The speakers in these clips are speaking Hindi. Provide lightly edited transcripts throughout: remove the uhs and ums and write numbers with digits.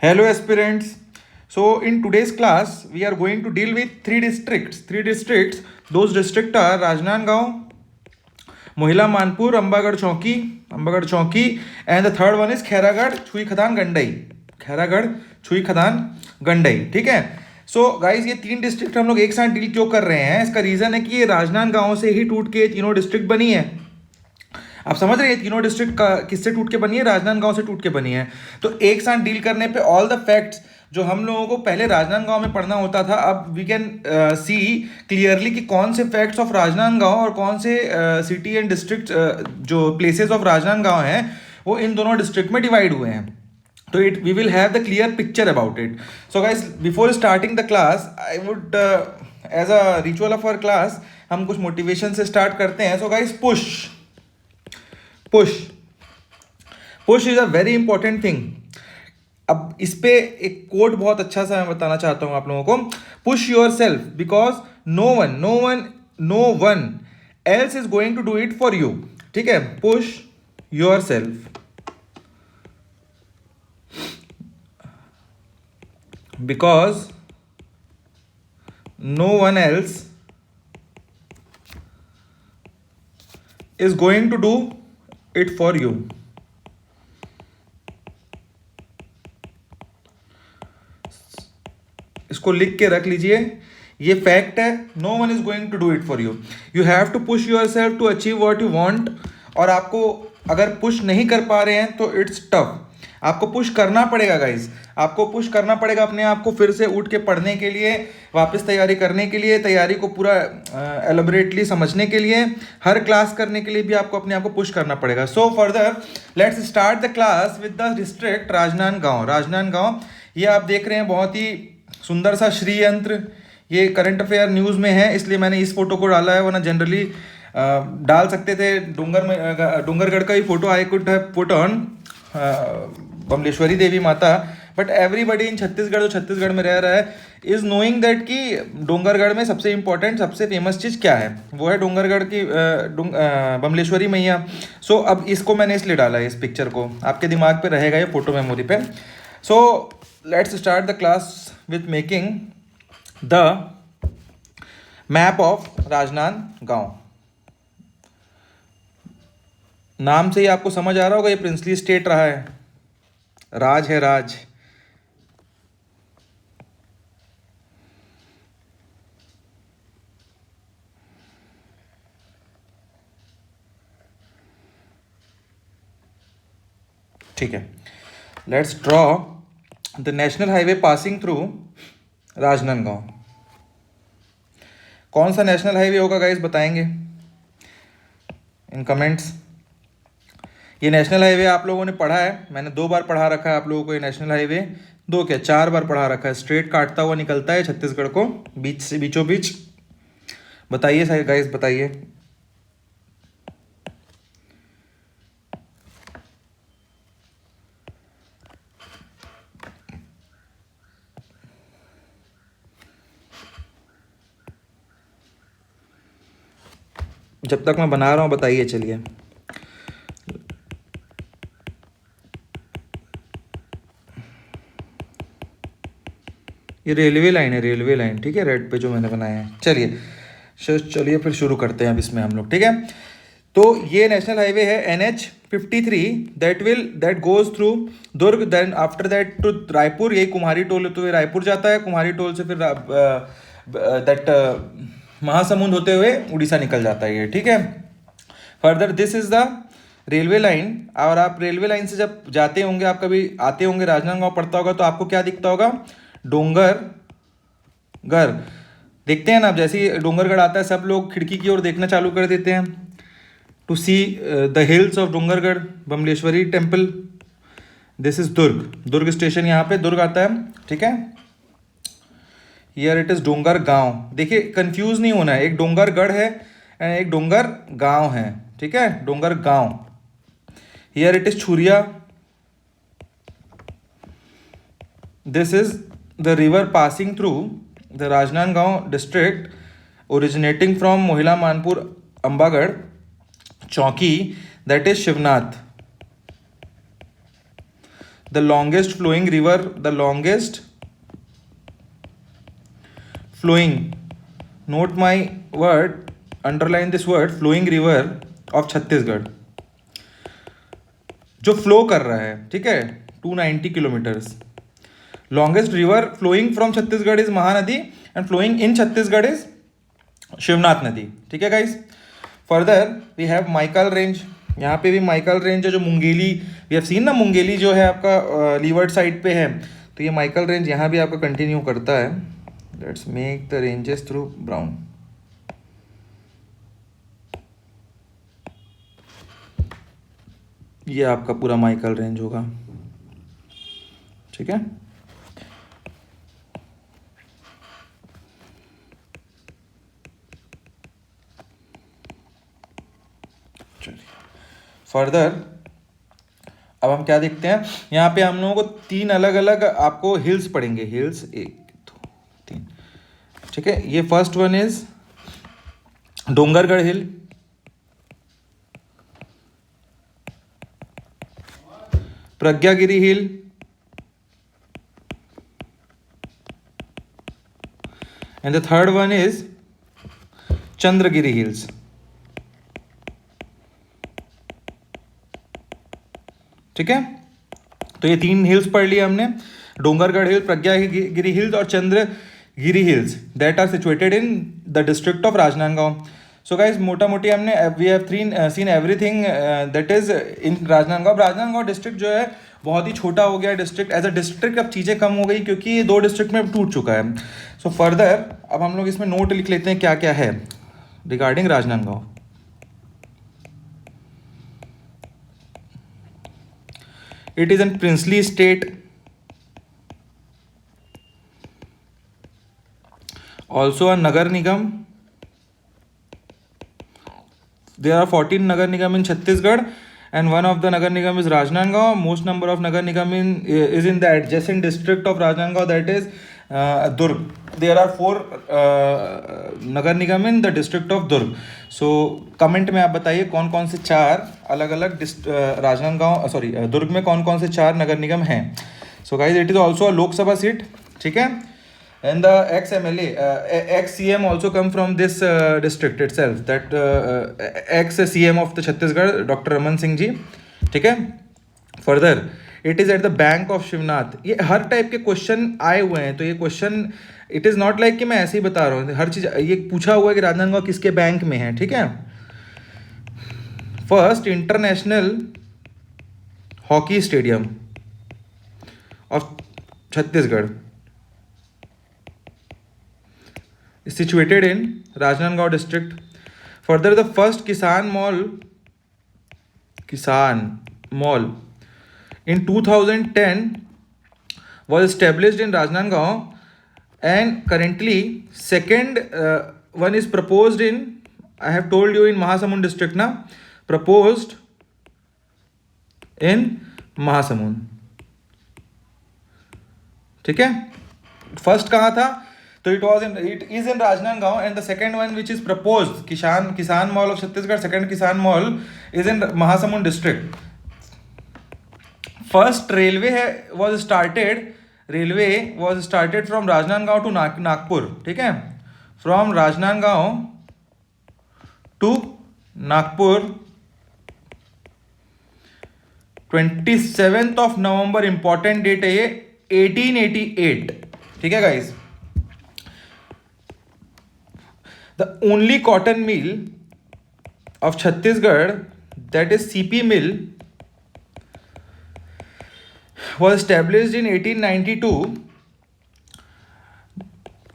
Hello, aspirants. So, in today's class, we are going to deal with three districts. Three districts. Those districts are Rajnandgaon, Mohila Manpur, Ambagad Chowki, and the third one is Khairagढ़, Chui Khadan, Gandai. Khairagarh, Chhuikhadan, Gandai. ठीक है. सो गाइज ये तीन डिस्ट्रिक्ट हम लोग एक साथ डील क्यों कर रहे हैं? इसका रीजन है कि ये राजनांदगांव से ही टूट के तीनों डिस्ट्रिक्ट बनी है. आप समझ रहे हैं तीनों डिस्ट्रिक्ट का किससे टूट के बनी है? राजनांदगांव से टूट के बनी है. तो एक साथ डील करने पे ऑल द फैक्ट्स जो हम लोगों को पहले राजनांदगांव में पढ़ना होता था, अब वी कैन सी क्लियरली कि कौन से फैक्ट्स ऑफ राजनांदगांव और कौन से सिटी एंड डिस्ट्रिक्ट जो प्लेसेस ऑफ राजनांदगांव हैं वो इन दोनों डिस्ट्रिक्ट में डिवाइड हुए हैं. तो it we will have the clear picture about it. So guys before starting the class I would as a ritual of our class हम कुछ मोटिवेशन से स्टार्ट करते हैं. So guys push push is a very important thing. अब इस पे एक कोट बहुत अच्छा सा मैं बताना चाहता हूं आप लोगों को. Push yourself because no one else is going to do it for you. ठीक है. Push yourself because no one else is going to do it for you. इसको लिख के रख लीजिए. ये फैक्ट है. No one is going to do it for you. You have to push yourself to achieve what you want. और आपको अगर पुश नहीं कर पा रहे हैं तो इट्स टफ. आपको पुश करना पड़ेगा गाइज. आपको पुश करना पड़ेगा अपने आप को फिर से उठ के पढ़ने के लिए, वापस तैयारी करने के लिए, तैयारी को पूरा एलोबरेटली समझने के लिए, हर क्लास करने के लिए भी आपको अपने आप को पुश करना पड़ेगा. So further let's start the class with the district Rajnandgaon. ये आप देख रहे हैं बहुत ही सुंदर सा श्री यंत्र. ये करंट अफेयर न्यूज़ में है इसलिए मैंने इस फोटो को डाला है, वरना जनरली डाल सकते थे डूंगरगढ़ का ही photo. I could have put on Bamleshwari Devi Mata, but everybody in Chhattisgarh जो छत्तीसगढ़ में रह रहा है इज नोइंग दैट कि डोंगरगढ़ में सबसे इंपॉर्टेंट सबसे फेमस चीज़ क्या है. वो है डोंगरगढ़ की बमलेश्वरी मैया. सो अब इसको मैंने इसलिए डाला है, इस पिक्चर को आपके दिमाग पे रहेगा ये फोटो मेमोरी पे. So let's start the class with making the map of Rajnandgaon. नाम से ही आपको समझ आ रहा होगा ये प्रिंसली स्टेट रहा है. राज है राज. ठीक है. Let's draw the national highway passing through Rajnandgaon. कौन सा नेशनल हाईवे होगा गाइस बताएंगे इन कमेंट्स. ये नेशनल हाईवे आप लोगों ने पढ़ा है, मैंने 2 बार पढ़ा रखा है आप लोगों को. ये नेशनल हाईवे 2 क्या 4 बार पढ़ा रखा है. स्ट्रेट काटता हुआ निकलता है छत्तीसगढ़ को बीच से बीचों बीच. बताइए सारे गाइस बताइए. जब तक मैं बना रहा हूँ बताइए. चलिए ये रेलवे लाइन है, रेलवे लाइन. ठीक है. रेड पे जो मैंने बनाया है. चलिए फिर शुरू करते हैं अब इसमें हम लोग. ठीक है. तो ये नेशनल हाईवे है NH-53 that goes through Durg, then after that to Raipur. यही कुम्हारी टोल होते हुए रायपुर जाता है. कुम्हारी टोल से फिर दैट महासमुंद होते हुए उड़ीसा निकल जाता है ये. ठीक है. Further this is the railway line. और आप रेलवे लाइन से जब जाते होंगे, आप कभी आते होंगे राजनांदगांव पड़ता होगा तो आपको क्या दिखता होगा? डोंगरगढ़ देखते हैं ना. अब जैसे ही डोंगरगढ़ आता है सब लोग खिड़की की ओर देखना चालू कर देते हैं to see the hills of Dongargarh Bambleshwari temple. This is Durg station. यहाँ पे दुर्ग आता है. ठीक है. Here it is Dongargaon. देखिए कंफ्यूज नहीं होना है. एक डोंगरगढ़ है एंड एक डोंगरगांव है. ठीक है. Dongargaon. Here it is Chhuriya. This is the river passing through the Rajnandgaon district originating from Mohila Manpur Ambagad Chowki, that is Shivnath. The longest flowing river, the longest flowing, note my word, underline this word, flowing river of Chhattisgarh, जो फ्लो कर रहा है, ठीक है, 290 kilometres. Longest river flowing from Chhattisgarh is Mahanadi and flowing in Chhattisgarh is Shivnath nadi. ठीक है guys. Further we have Maikal range. यहाँ पे भी माइकल रेंज है, जो मुंगेली, वी हैव सीन ना, मुंगेली जो है आपका लीवर्ड साइड पे है, तो ये माइकल रेंज यहाँ भी आपका कंटिन्यू करता है. Let's make the ranges through brown. ये आपका पूरा माइकल रेंज होगा. ठीक है. फर्दर अब हम क्या देखते हैं, यहाँ पे हम लोगों को 3 अलग अलग आपको हिल्स पड़ेंगे. हिल्स 1 2 3. ठीक है. ये first one is Dongargarh hill, Pragyagiri hill, and the third one is Chandragiri hills. ठीक है. तो ये 3 हिल्स पढ़ लिया हमने, डोंगरगढ़ हिल, प्रज्ञागिरी हिल्स और Chandragiri hills, that are situated in the district of Rajnandgaon. So guys, मोटा मोटी हमने we have seen everything that is in Rajnandgaon. Rajnandgaon district जो है बहुत ही छोटा हो गया डिस्ट्रिक्ट. एज अ डिस्ट्रिक्ट अब चीज़ें कम हो गई क्योंकि ये 2 डिस्ट्रिक्ट में टूट चुका है. सो फर्दर अब हम लोग इसमें नोट लिख लेते हैं क्या क्या है regarding Rajnandgaon. It is a princely state. Also a Nagar Nigam. There are 14 Nagar Nigam in Chhattisgarh, and one of the Nagar Nigam is Rajnandgaon. Most number of Nagar Nigam is in the adjacent district of Rajnandgaon, that is Durg. There are 4 Nagar Nigam in the district of Durg. So comment में आप बताइए कौन कौन से 4 अलग अलग राजनांदगांव दुर्ग में कौन कौन से 4 नगर निगम हैं. So guys, it is also a Lok Sabha seat. ठीक है. And the ex MLA, ex CM also come from this district itself, that ex CM of the Chhattisgarh, doctor Raman Singh ji. ठीक है. Further it is at the bank of Shivnath. ये हर टाइप के क्वेश्चन आए हुए हैं, तो ये question it is not like कि मैं ऐसे ही बता रहा हूँ, हर चीज़ ये पूछा हुआ है कि राजनांदगांव किसके बैंक में है. ठीक है. First international hockey stadium of Chhattisgarh is situated in Rajnandgaon district. Further, the first Kisan Mall in 2010 was established in Rajnandgaon, and currently second one is proposed in, I have told you, in Mahasamund district na, proposed in Mahasamund. ठीक है. फर्स्ट कहाँ था, तो it is in Rajnandgaon, and the second one which is proposed, Kisan Mall of Chhattisgarh, second Kisan Mall is in Mahasamund district. First railway was started from Rajnandgaon to Nagpur. ठीक है. From Rajnandgaon to Nagpur, 27th of November, important date है ये, 1888. ठीक है guys. The only cotton mill of Chhattisgarh, that is CP mill, was established in 1892,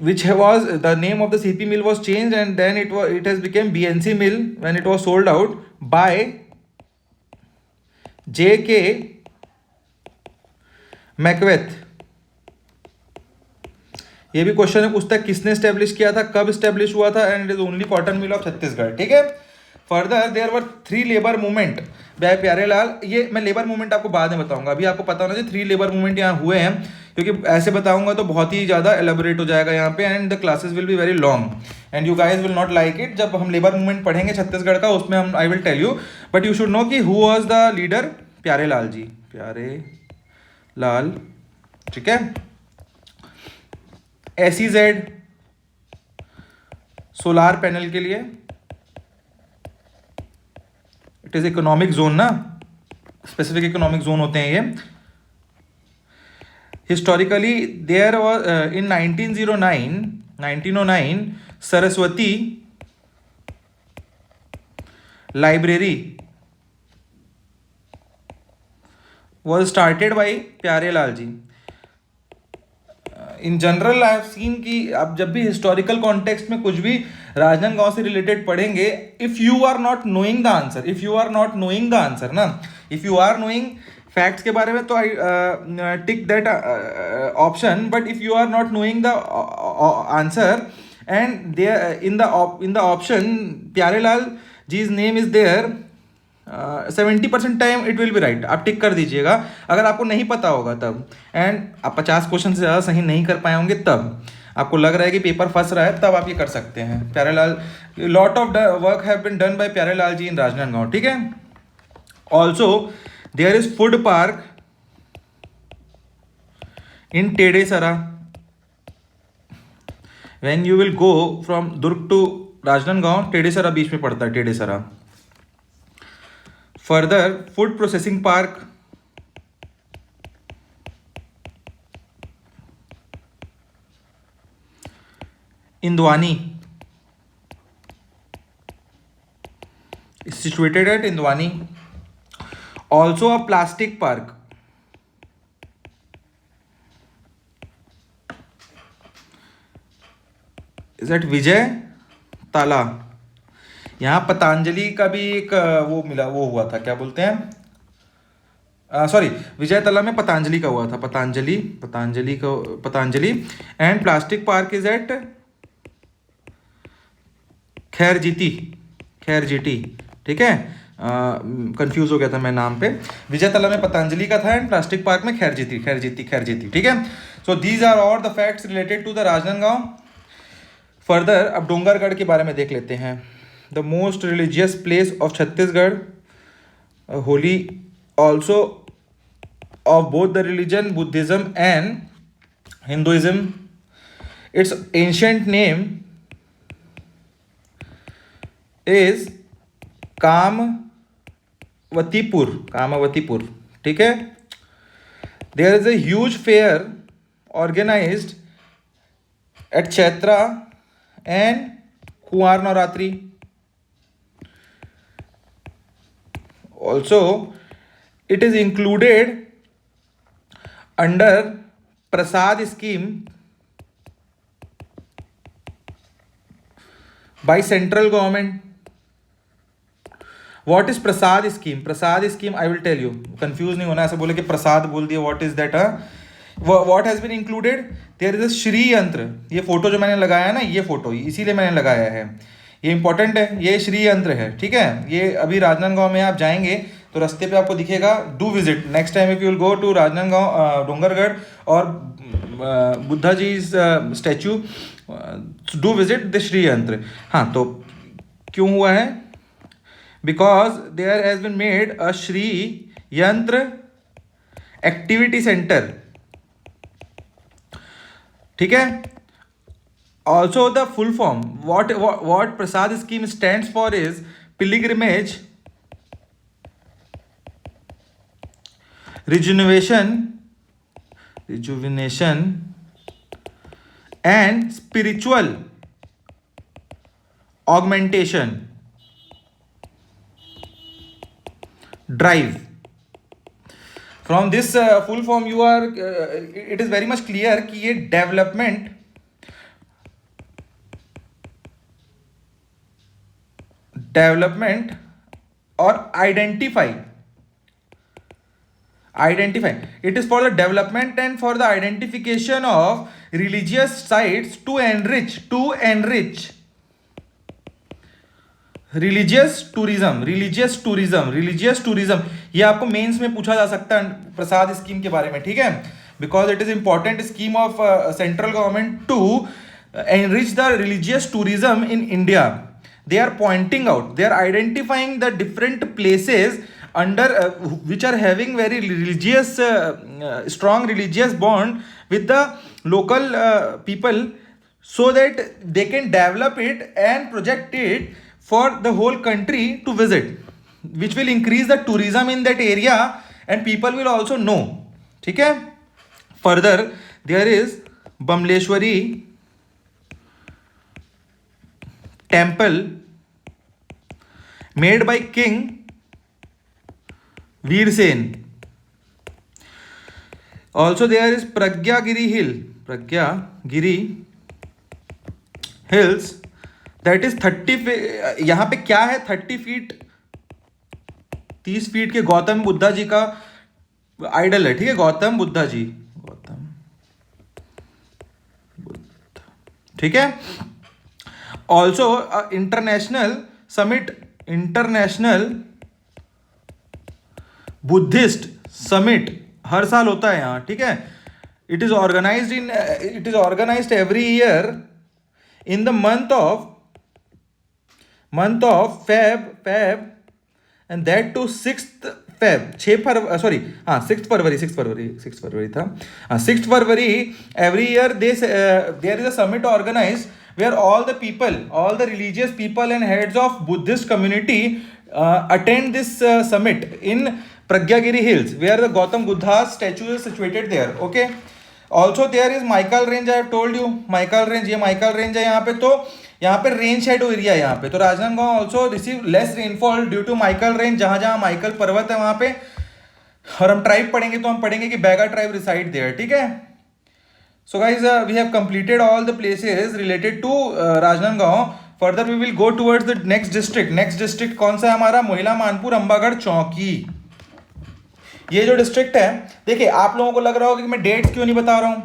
which was, the name of the CP mill was changed, and then it has become BNC mill when it was sold out by J.K. Macbeth. ये भी क्वेश्चन है, पूछता है किसने स्टैब्लिश किया था, कब स्टैब्लिश हुआ था, and it is only cotton mill of Chhattisgarh. ठीक है. Further there were 3 labour movement by Pyarelal. ये मैं लेबर मूवमेंट आपको बाद में बताऊंगा, अभी आपको पता होना चाहिए 3 लेबर मूवमेंट यहाँ हुए हैं, क्योंकि ऐसे बताऊंगा तो बहुत ही ज़्यादा एलेबोरेट हो जाएगा यहाँ पे, and the classes will be very long and you guys will not like it. जब हम लेबर मूवमेंट पढ़ेंगे छत्तीसगढ़ का, उसमें हम I will tell you, but you should know कि who was the leader. Pyarelal ji, Pyare Lal, ठीक है। SEZ सोलार पैनल के लिए, इट इज इकोनॉमिक जोन ना, स्पेसिफिक इकोनॉमिक जोन होते हैं ये। Historically there was in 1909 Saraswati library was started by Pyarelal ji. In general I have seen कि आप जब भी हिस्टोरिकल कॉन्टेक्स्ट में कुछ भी राजनांदगांव से रिलेटेड पढ़ेंगे, if you are not knowing the answer, if you are not knowing the answer ना, if you are knowing facts के बारे में तो I tick that option, but if you are not knowing the answer and there in the option Pyarelal ji's name is there, 70% time it will be right, आप टिक कर दीजिएगा अगर आपको नहीं पता होगा तब, एंड आप 50 क्वेश्चन से ज़्यादा सही नहीं कर पाए होंगे, तब आपको लग रहा है कि पेपर फंस रहा है, तब आप ये कर सकते हैं। Pyarelal, lot of work have been done by Pyarelal ji in Rajnandgaon, ठीक है। Also there is food park in Tedesara, when you will go from Durg to Rajnandgaon, Tedesara बीच में पड़ता है, Tedesara. Further, food processing park Indwani is situated at Indwani. Also a plastic park is at Vijay Tala. यहाँ पतंजलि का भी एक वो मिला, वो हुआ था, क्या बोलते हैं, सॉरी, विजय तला में पतंजलि का हुआ था, Patanjali and plastic park is at Khairjiti, ठीक है। कंफ्यूज हो गया था मैं नाम पे, विजय तला में पतंजलि का था एंड प्लास्टिक पार्क में खैरजीती, ठीक है। So these are all the facts related to the Rajnandgaon. Further अब डोंगरगढ़ के बारे में देख लेते हैं। The most religious place of Chhattisgarh, holy also of both the religion Buddhism and Hinduism. Its ancient name is Kamavatipur, ठीक है। There is a huge fair organized at Chaitra and Kuar Navratri. Also, it is included under Prasad scheme by central government. What is Prasad scheme? Prasad scheme I will tell you. Confuse नहीं होना, ऐसा बोले कि प्रसाद बोल दिया, what is that? What has been included? There is a Shri यंत्र, ये फोटो जो मैंने लगाया है ना, ये फोटो इसीलिए मैंने लगाया है, ये इंपॉर्टेंट है, ये श्री यंत्र है, ठीक है। ये अभी राजनांदगांव में आप जाएंगे तो रास्ते पे आपको दिखेगा, do visit next time if you will go to Rajnandgaon, Dongargarh और Buddha ji statue, do visit the Shri Yantra. हाँ, तो क्यों हुआ है? Because there has been made a Shri Yantra activity centre, ठीक है। Also the full form, what Prasad scheme stands for is pilgrimage, rejuvenation and spiritual augmentation drive. From this full form you are it is very much clear कि ये development or identify, it is for the development and for the identification of religious sites to enrich religious tourism, ये आपको मेंस में पूछा जा सकता है प्रसाद स्कीम के बारे में, ठीक है। Because it is important scheme of central government to enrich the religious tourism in India. They are pointing out, they are identifying the different places under which are having very religious strong religious bond with the local people, so that they can develop it and project it for the whole country to visit, which will increase the tourism in that area and people will also know. ठीक है. Further there is Bamleshwari temple made by King Veer Sen. Also there is Pragyagiri Hills, that is 30 यहाँ पे क्या है, 30 फीट 30 फीट के गौतम बुद्धा जी का आइडल है. ठीक है, गौतम बुद्धा जी, गौतम बुद्ध. ठीक है. ऑल्सो इंटरनेशनल बुद्धिस्ट समिट हर साल होता है यहाँ. ठीक है. It is organised every year in the month of Feb and that to 6th Feb 6th फरवरी था. 6th February every year there is a summit organized where all the religious people and heads of Buddhist community attend this summit in Pragyagiri Hills, where the Gautam Buddha's statue is situated there. Okay. Also there is Maikal range. I have told you Maikal range, ये माइकल रेंज है यहाँ पे. तो यहाँ पे रेन शेडो एरिया है यहाँ पे. तो Rajnandgaon also receive less rainfall due to Maikal range. जहाँ जहाँ माइकल पर्वत है वहाँ पे. और हम ट्राइब पढ़ेंगे तो हम पढ़ेंगे कि बैगा ट्राइब रिसाइड देयर. ठीक है. So guys we have completed all the places related to Rajnandgaon. Further we will go towards the next district. Next district कौन सा है हमारा? मोहिला मानपुर अंबागढ़ चौकी. ये जो डिस्ट्रिक्ट है, देखिए आप लोगों को लग रहा होगा कि मैं डेट्स क्यों नहीं बता रहा हूं.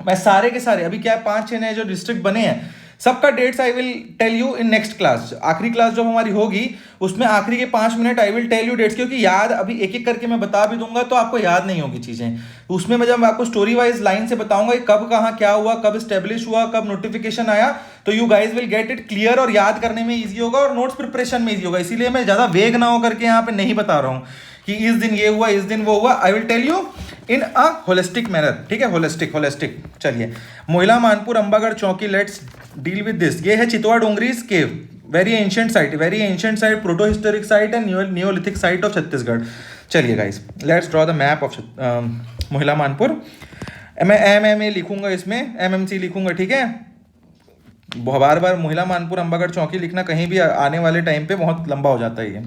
मैं सारे के सारे अभी क्या 5-6 नए जो डिस्ट्रिक्ट बने हैं सबका dates I will tell you in next class. आखिरी क्लास जो हमारी होगी उसमें आखिरी के 5 minute I will tell you dates, क्योंकि याद अभी एक एक करके मैं बता भी दूंगा तो आपको याद नहीं होगी चीजें. उसमें मैं जब आपको स्टोरी वाइज लाइन से बताऊंगा कब कहाँ क्या हुआ, कब स्टेब्लिश हुआ, कब नोटिफिकेशन आया, तो you guys will get it clear और याद करने में ईजी होगा और नोट्स प्रिपरेशन में ईजी होगा. इसीलिए मैं ज्यादा वेग ना हो करके यहाँ पे नहीं बता रहा हूँ कि इस दिन ये हुआ, इस दिन वो हुआ. I will tell you in a holistic manner. ठीक है, होलिस्टिक. चलिए, मोहिला मानपुर अंबागढ़ चौकी, लेट्स डील विद दिस. ये है Chitwa Dongri's cave, very ancient site, protohistoric site and neolithic site of Chhattisgarh. चलिए guys, let's draw the map of Mohla Manpur. मैं MMA लिखूंगा, इसमें MMC लिखूंगा. ठीक है, बार बार मोहिला मानपुर अंबागढ़ चौकी लिखना कहीं भी आने वाले टाइम पे बहुत लंबा हो जाता है ये.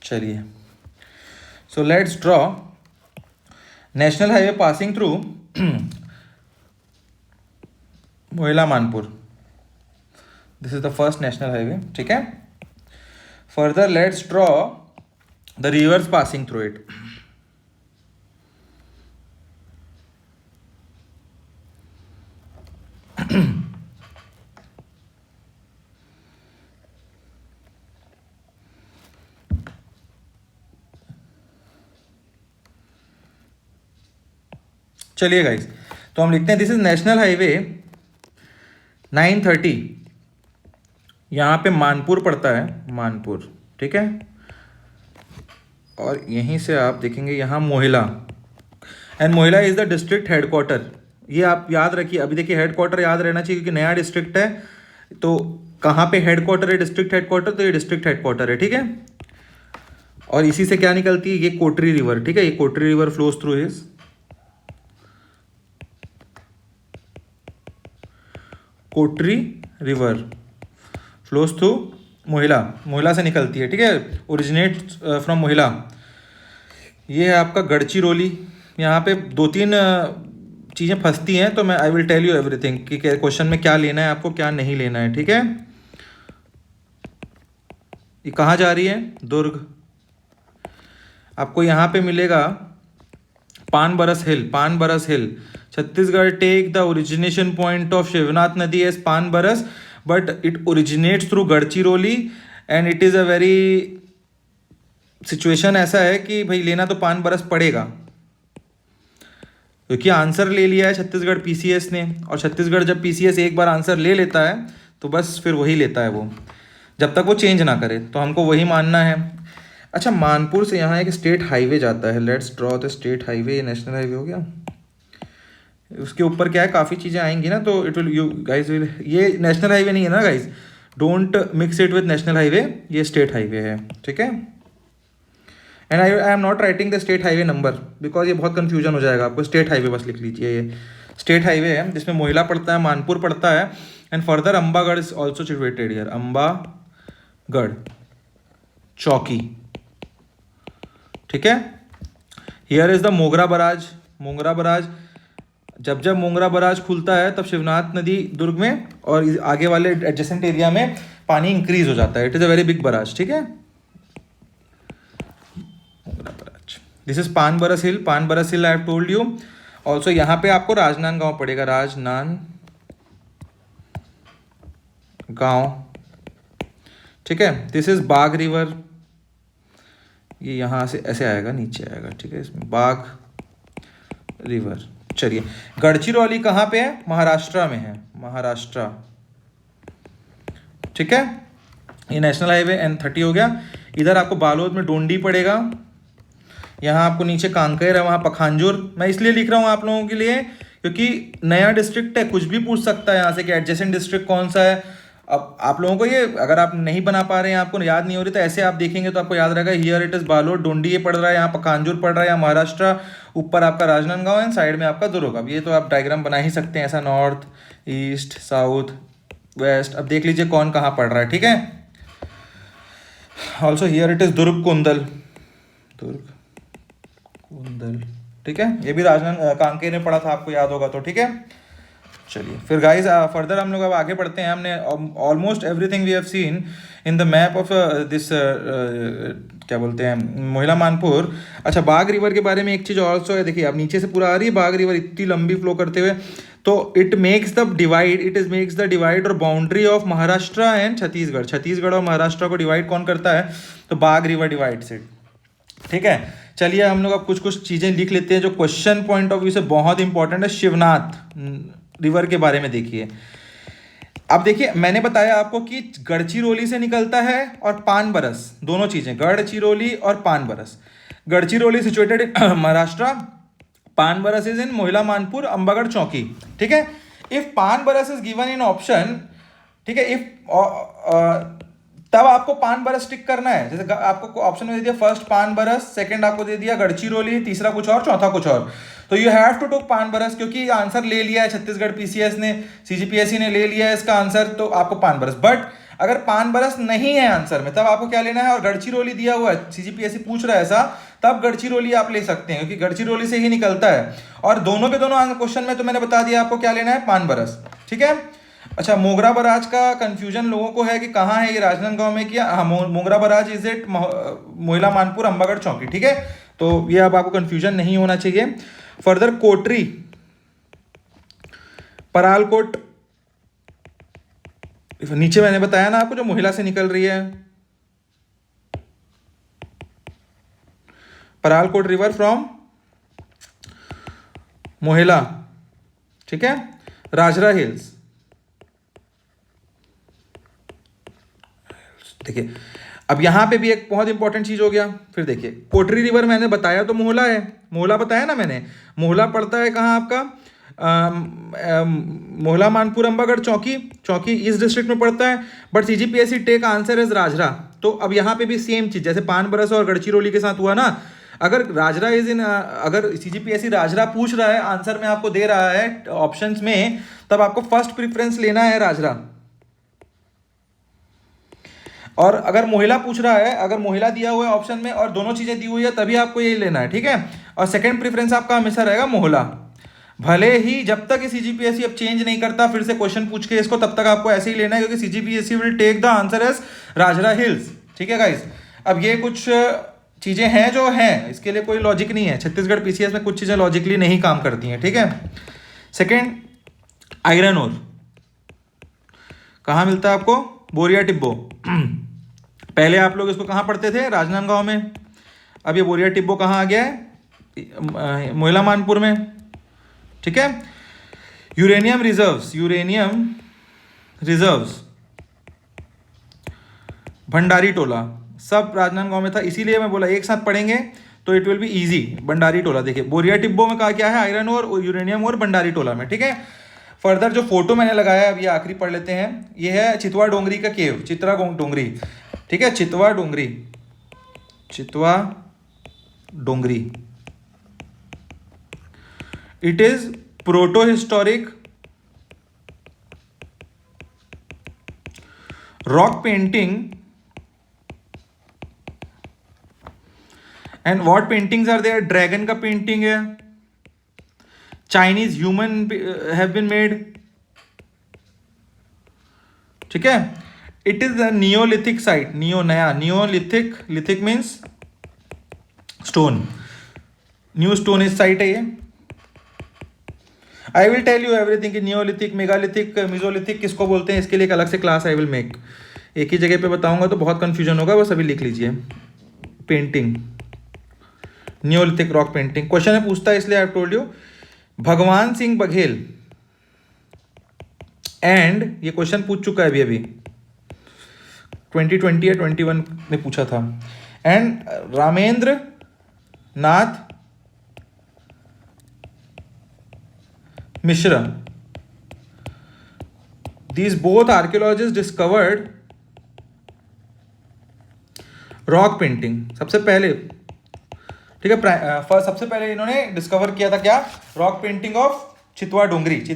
चलिए, so let's draw national highway passing through Mohla Manpur. This is the first national highway. ठीक है. Further let's draw the rivers passing through it. चलिए गाइस, तो हम लिखते हैं दिस इज नेशनल हाईवे 930. यहाँ पे मानपुर पड़ता है, मानपुर. ठीक है. और यहीं से आप देखेंगे यहाँ Mohla, and Mohla is the district headquarter. ये आप याद रखिए. अभी देखिए हेडक्वार्टर याद रहना चाहिए क्योंकि नया डिस्ट्रिक्ट है. तो कहाँ पे हेडक्वार्टर है? District headquarter. तो ये डिस्ट्रिक्ट हेडक्वार्टर है. ठीक है. और इसी से क्या निकलती है? ये कोटरी रिवर. ठीक है, ये कोटरी रिवर फ्लोज थ्रू हिज. कोटरी रिवर फ्लोज थ्रू मोहिला से निकलती है. ठीक है, ओरिजिनेट फ्रॉम मोहिला. ये है आपका गढ़चिरौली. यहाँ पे 2-3 चीज़ें फंसती हैं, तो मैं I will tell you everything कि क्वेश्चन में क्या लेना है आपको, क्या नहीं लेना है. ठीक है. ये कहाँ जा रही है? दुर्ग. आपको यहाँ पे मिलेगा Panbaras hill. Chhattisgarh take the origination point of Shivnath nadi as Panbaras, but it originates through Gadchiroli and it is a very situation ऐसा है कि भाई लेना तो 5 बरस पड़ेगा, क्योंकि आंसर ले लिया है छत्तीसगढ़ पीसीएस ने, और छत्तीसगढ़ जब पीसीएस एक बार आंसर ले लेता है तो बस फिर वही लेता है वो, जब तक वो चेंज ना करे, तो हमको वही मानना है। अच्छा, मानपुर से यहाँ एक स्टेट हाईवे जाता है, let's draw the state highway, national highway हो गया, उसके ऊपर क्या है काफ़ी चीज़ें आएंगी ना, तो it will you guys will, ये नेशनल हाईवे नहीं है ना guys, don't mix it with national highway, ये स्टेट हाईवे है, ठीक है। And I am not writing the state highway number because ये बहुत कंफ्यूजन हो जाएगा आपको, स्टेट हाईवे बस लिख लीजिए, ये स्टेट हाईवे है जिसमें मोहिला पड़ता है, मानपुर पड़ता है, and further Ambagarh is also situated here, Ambagarh Chowki, ठीक है। हियर इज द मोगरा बराज, मोगरा बराज, जब जब मोगरा बराज खुलता है तब शिवनाथ नदी दुर्ग में और आगे वाले एडजेसेंट एरिया में पानी इंक्रीज हो जाता है, it is a very big barrage, ठीक है। Mogra barrage, this is Panbaras hill, Panbaras hill I have told you also. यहाँ पे आपको राजनांद गांव पड़ेगा, राजनांद गांव, ठीक है। दिस इज बाघ रिवर, ये यहाँ से ऐसे आएगा, नीचे आएगा, ठीक है, इसमें बाघ रिवर। चलिए, गढ़चिरौली कहाँ पे है? महाराष्ट्र में है, महाराष्ट्र, ठीक है। ये नेशनल हाईवे N30 हो गया। इधर आपको बालोद में डोंडी पड़ेगा, यहाँ आपको नीचे कांकेर है, वहाँ पखांजूर। मैं इसलिए लिख रहा हूँ आप लोगों के लिए क्योंकि नया डिस्ट्रिक्ट है, कुछ भी पूछ सकता है यहाँ से कि एडजेसेंट डिस्ट्रिक्ट कौन सा है। अब आप लोगों को ये अगर आप नहीं बना पा रहे हैं, आपको याद नहीं हो रही, तो ऐसे आप देखेंगे तो आपको याद रहेगा, here it is Balod, Dondi ये पड़ रहा है, यहाँ पखांजूर पड़ रहा है, यहाँ महाराष्ट्र, ऊपर आपका राजनांदगांव है, साइड में आपका दुर्ग। अब ये तो आप डायग्राम बना ही सकते हैं ऐसा, नॉर्थ ईस्ट साउथ वेस्ट। अब देख लीजिए कौन कहाँ पड़ रहा है, ठीक है। ऑल्सो हियर इट इज दुर्ग कुंदल, दुर्ग कुंदल, ठीक है। ये भी राजनांद कांकेर में पड़ा था, आपको याद होगा तो, ठीक है। चलिए फिर गाइस फर्दर हम लोग अब आगे बढ़ते हैं। हमने almost everything we have seen in the map of this क्या बोलते हैं, मोहिला मानपुर। अच्छा, बाघ रिवर के बारे में एक चीज़ ऑल्सो है, देखिए अब नीचे से पूरा आ रही है बाघ रिवर इतनी लंबी फ्लो करते हुए, तो it makes the divide, it is makes the divide और boundary of Maharashtra and Chhattisgarh. Chhattisgarh और महाराष्ट्र को डिवाइड कौन करता है? तो बाघ रिवर डिवाइड्स इट, ठीक है। चलिए हम लोग अब कुछ कुछ चीज़ें लिख लेते हैं जो क्वेश्चन पॉइंट ऑफ व्यू से बहुत इंपॉर्टेंट है। शिवनाथ रिवर के बारे में देखिए, अब देखिए मैंने बताया आपको कि गढ़चिरौली से निकलता है और पानबरस, दोनों चीजें, गढ़चिरौली और Panbaras. Gadchiroli situated in Maharashtra, Panbaras is in Mohla Manpur Ambagarh Chowki, ठीक है। If Panbaras is given in option, ठीक है, इफ तब आपको पानबरस टिक करना है। जैसे आपको ऑप्शन में दे दिया फर्स्ट पानबरस, सेकंड आपको दे दिया गढ़चिरौली, तीसरा कुछ और, चौथा कुछ और, तो यू हैव टू टुक पानबरस, क्योंकि आंसर ले लिया है छत्तीसगढ़ पीसीएस ने, सीजीपीएससी ने ले लिया है इसका आंसर, तो आपको पानबरस। बट अगर पानबरस नहीं है आंसर में, तब आपको क्या लेना है? और गढ़चिरौली दिया हुआ है, सीजीपीएससी पूछ रहा है ऐसा, तब गढ़चिरौली आप ले सकते हैं, क्योंकि गढ़चिरौली से ही निकलता है। और दोनों के दोनों क्वेश्चन में तो मैंने बता दिया आपको क्या लेना है, पानबरस, ठीक है। अच्छा, मोगरा बराज का कंफ्यूजन लोगों को है कि कहाँ है ये, राजनांदगांव में किया? हाँ, Mogra barrage is it Mohla Manpur Ambagarh Chowki, ठीक है। तो ये अब आपको कंफ्यूजन नहीं होना चाहिए। फर्दर कोटरी, परालकोट, नीचे मैंने बताया ना आपको जो मोहिला से निकल रही है, परालकोट रिवर फ्रॉम मोहिला, ठीक है। राजरा हिल्स, देखिए अब यहां पे भी एक बहुत इंपॉर्टेंट चीज हो गया। फिर देखिए कोटरी रिवर मैंने बताया तो मोहला है, मोहला बताया ना मैंने, मोहला पड़ता है कहाँ आपका? मोहला मानपुर अंबागढ़ चौकी, चौकी इस डिस्ट्रिक्ट में पड़ता है। But CGPSC take answer is Rajhara. तो अब यहाँ पे भी सेम चीज, जैसे पानबरस और गढ़चिरौली के साथ हुआ ना, अगर राजरा इज इन, अगर सीजीपीएससी राजरा पूछ रहा है, आंसर में आपको दे रहा है ऑप्शंस में, तब आपको फर्स्ट प्रेफरेंस लेना है राजरा। और अगर मोहिला पूछ रहा है, अगर मोहिला दिया हुआ है ऑप्शन में और दोनों चीजें दी हुई है, तभी आपको यही लेना है, ठीक है। और सेकंड प्रेफरेंस आपका हमेशा रहेगा मोहला। भले ही जब तक सीजीपीएससी अब चेंज नहीं करता फिर से क्वेश्चन पूछ के इसको, तब तक आपको ऐसे ही लेना है, क्योंकि CGPSC will take the answer as Rajhara hills, ठीक है गाइस। अब ये कुछ चीजें हैं जो हैं, इसके लिए कोई लॉजिक नहीं है। छत्तीसगढ़ पीसीएस में कुछ चीजें लॉजिकली नहीं काम करती हैं, ठीक है। सेकेंड, आयरन ओर कहाँ मिलता है आपको? बोरिया टिब्बो। पहले आप लोग इसको कहाँ पढ़ते थे? राजनांदगांव में। अब ये बोरिया टिब्बो कहाँ आ गया है? मोइला मानपुर में। ठीक है। यूरेनियम रिजर्व्स भंडारी टोला, सब राजनांदगांव में था, इसीलिए मैं बोला एक साथ पढ़ेंगे तो it will be easy. Bhandari Tola देखिए, बोरिया टिब्बो में कहा क्या है? आयरन और यूरेनियम और भंडारी टोला में। ठीक है। फर्दर जो फोटो मैंने लगाया है, अब ये आखिरी पढ़ लेते हैं। ये है चितवा डोंगरी का केव, चित्रा डोंगरी। ठीक है, Chitwa Dongri. It is protohistoric rock painting. And what paintings are there? Dragon का पेंटिंग है, Chinese human have been made. ठीक है। It is a neolithic site, neolithic means stone, new stone is site है ये। I will tell you everything कि नियोलिथिक, मेगालिथिक, मिजोलिथिक किसको बोलते हैं, इसके लिए एक अलग से क्लास आई विल मेक। एक ही जगह पे बताऊंगा तो बहुत कंफ्यूजन होगा, बस अभी लिख लीजिए। Painting, Neolithic rock painting. Question है पूछता है इसलिए आई टोल्ड यू। भगवान सिंह बघेल एंड, ये क्वेश्चन पूछ चुका है अभी 2020 या 21 में पूछा था। And Ramendra Nath Mishra, these both archaeologists discovered rock painting सबसे पहले। ठीक है, सबसे पहले इन्होंने डिस्कवर किया था क्या? रॉक पेंटिंग ऑफ चितवा डोंगरी। ये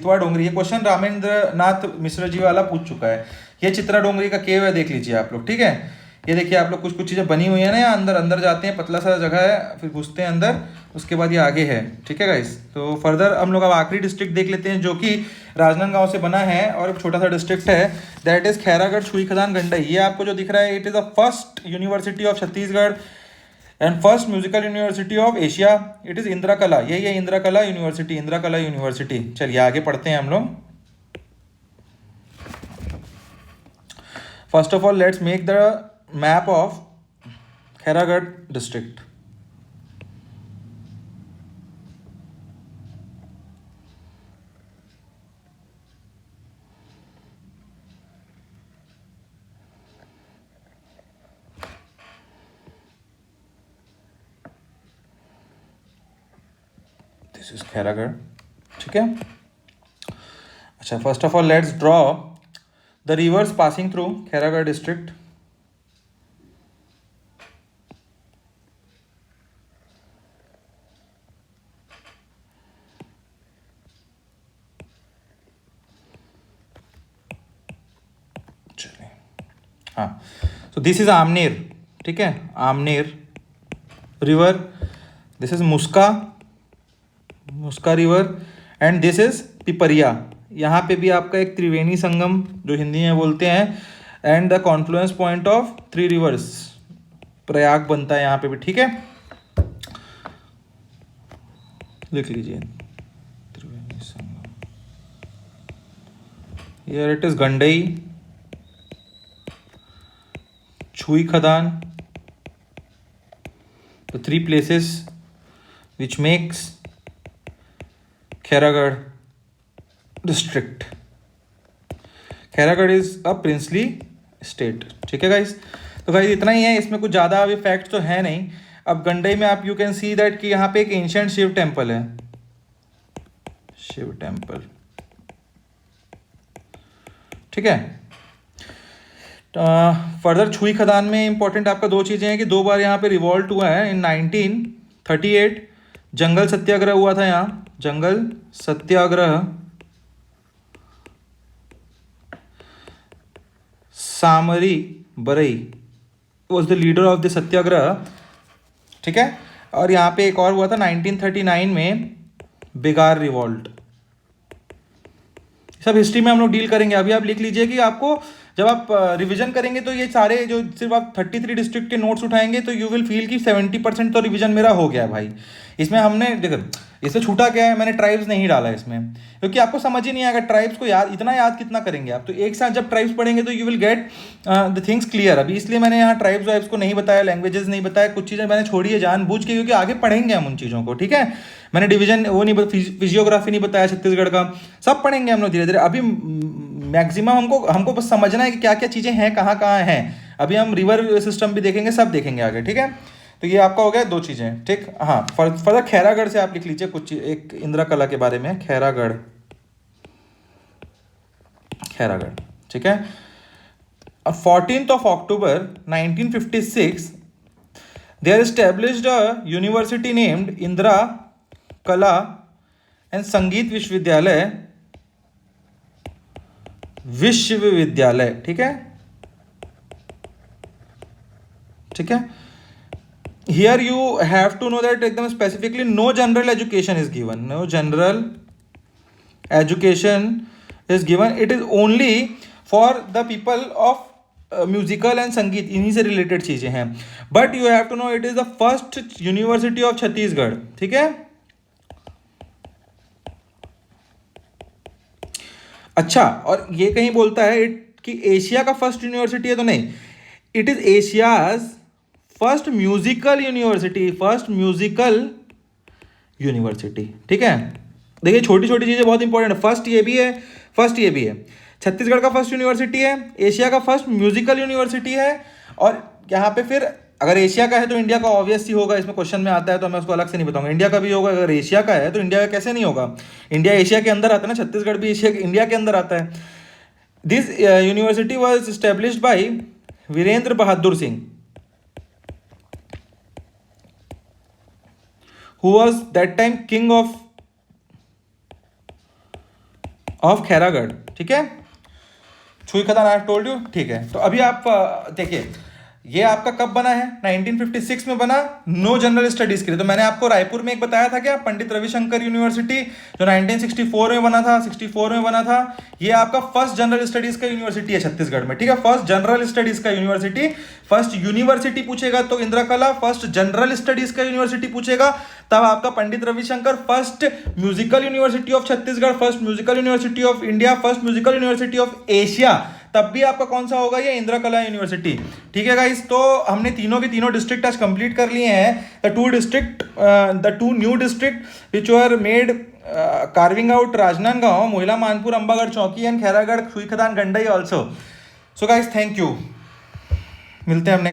क्वेश्चन रामेंद्र नाथ मिश्रा जी वाला पूछ चुका है। ये चित्रा डोंगरी का केव है, देख लीजिए आप लोग। ठीक है, ये देखिए आप लोग, कुछ चीज़ें बनी हुई है ना, यहाँ अंदर जाते हैं, पतला सा जगह है, फिर घुसते हैं अंदर, उसके बाद ये आगे है। ठीक है गाइस, तो फर्दर हम लोग अब आखिरी डिस्ट्रिक्ट देख लेते हैं जो कि राजनांदगांव से बना है और एक छोटा सा डिस्ट्रिक्ट है, that is Khairagarh Chhuikhadan Gandai. ये आपको जो दिख रहा है, it is the first university of Chhattisgarh and first musical university of Asia. It is Indira कला, यही है इंदिरा कला यूनिवर्सिटी। चलिए आगे पढ़ते हैं हम लोग। First of all let's make the map of Khairagarh district. This is Khairagarh. ठीक है। अच्छा, first of all let's draw the rivers passing through Khairagarh district. चलिए, हाँ, so this is आमनेर। ठीक है, Amner river, this is Muska river and this is Pipariya. यहाँ पे भी आपका एक त्रिवेणी संगम जो हिंदी में बोलते हैं, and the Confluence point of 3 reverse, Prayag बनता है यहाँ पे भी। ठीक है, लिख लीजिए Triveni Sangam. Here it is Gandai, छुई खदान, the 3 places which makes Khairagarh district. Khairagarh is a princely state. ठीक है गाइस, तो गाइस इतना ही है, इसमें कुछ ज़्यादा अभी फैक्ट तो है नहीं। अब गंडई में आप यू कैन सी दैट कि यहाँ पे एक एंशियंट शिव टेम्पल है, शिव टेम्पल। ठीक है। फर्दर छुई खदान में इंपॉर्टेंट आपका 2 चीज़ें हैं कि 2 बार यहाँ पे रिवॉल्ट हुआ है। इन 1938 जंगल सत्याग्रह हुआ था यहाँ, जंगल Satyagraha. Samri Barai was the leader of the Satyagraha. ठीक है, और यहाँ पे एक और हुआ था 1939 में बिगार रिवॉल्ट। सब हिस्ट्री में हम लोग डील करेंगे। अभी आप लिख लीजिए कि आपको जब आप रिवीजन करेंगे तो ये सारे जो सिर्फ आप 33 डिस्ट्रिक्ट के नोट्स उठाएंगे तो यू विल फील कि 70% तो रिवीजन मेरा हो गया भाई। इसमें हमने देखो, इससे छूटा क्या है, मैंने ट्राइब्स नहीं डाला इसमें, क्योंकि आपको समझ ही नहीं आएगा ट्राइब्स को याद कितना करेंगे आप। तो एक साथ जब ट्राइब्स पढ़ेंगे तो you will get the things clear. अभी इसलिए मैंने यहाँ ट्राइब्स वाइब्स को नहीं बताया, लैंग्वेजेस नहीं बताया, कुछ चीज़ें मैंने छोड़ी है जानबूझ के, क्योंकि आगे पढ़ेंगे हम उन चीज़ों को, ठीक है। मैंने डिवीजन वो नहीं, फिजियोग्राफी नहीं बताया छत्तीसगढ़ का, सब पढ़ेंगे हम लोग धीरे धीरे। अभी मैक्सिमम हमको बस समझना है कि क्या क्या चीज़ें हैं, कहाँ कहाँ हैं। अभी हम रिवर सिस्टम भी देखेंगे, सब देखेंगे आगे, ठीक है। तो ये आपका हो गया 2 चीज़ें, ठीक। हाँ, फर्दर खैरागढ़ से आप लिख लीजिए कुछ एक इंदिरा कला के बारे में। खैरागढ़, ठीक है। 14th October 1956 they established a university named Indira कला एंड संगीत विश्वविद्यालय, ठीक है, ठीक है। Here you have to know that एकदम specifically no general education is given. No general education is given. It is only for the people of musical and संगीत, इन्हीं से related चीज़ें हैं। But you have to know it is the first university of Chhattisgarh, ठीक है। अच्छा, और ये कहीं बोलता है कि एशिया का फर्स्ट यूनिवर्सिटी है, तो नहीं, it is Asia's first musical university, ठीक है। देखिए छोटी छोटी चीज़ें बहुत इंपॉर्टेंट है। फर्स्ट ये भी है, छत्तीसगढ़ का फर्स्ट यूनिवर्सिटी है, एशिया का फर्स्ट म्यूजिकल यूनिवर्सिटी है। और यहाँ पे फिर अगर एशिया का है तो इंडिया का ऑब्वियस ही होगा, इसमें क्वेश्चन में आता है तो मैं उसको अलग से नहीं बताऊंगा। इंडिया का भी होगा, अगर एशिया का है तो इंडिया का कैसे नहीं होगा, इंडिया एशिया के अंदर आता है ना, छत्तीसगढ़ भी इंडिया के अंदर आता है। This university was established by Virendra Bahadur Singh, who was that time king of Khairagarh, ठीक है। छुई खदान आई टोल्ड यू, ठीक है। तो अभी आप देखिए ये आपका कब बना है, 1956 में बना, नो जनरल स्टडीज के लिए। तो मैंने आपको रायपुर में एक बताया था क्या, पंडित रविशंकर यूनिवर्सिटी, जो 1964 में बना था, 64 में बना था। ये आपका फर्स्ट जनरल स्टडीज का यूनिवर्सिटी है छत्तीसगढ़ में, ठीक है। फर्स्ट जनरल स्टडीज का यूनिवर्सिटी, फर्स्ट यूनिवर्सिटी पूछेगा तो Indira Kala, first general studies का यूनिवर्सिटी पूछेगा तब आपका Pandit Ravishankar, first musical university of Chhattisgarh, first musical university of India, first musical university of Asia, तब भी आपका कौन सा होगा, ये इंदिरा कला यूनिवर्सिटी, ठीक है गाइस। तो हमने तीनों के तीनों डिस्ट्रिक्ट आज कंप्लीट कर लिए हैं। The two new district which were made carving out Rajnandgaon, Mohla, Manpur, Ambagarh Chowki and Khairagarh, Chhuikhadan, Gandai also. So guys thank you, मिलते हैं हमने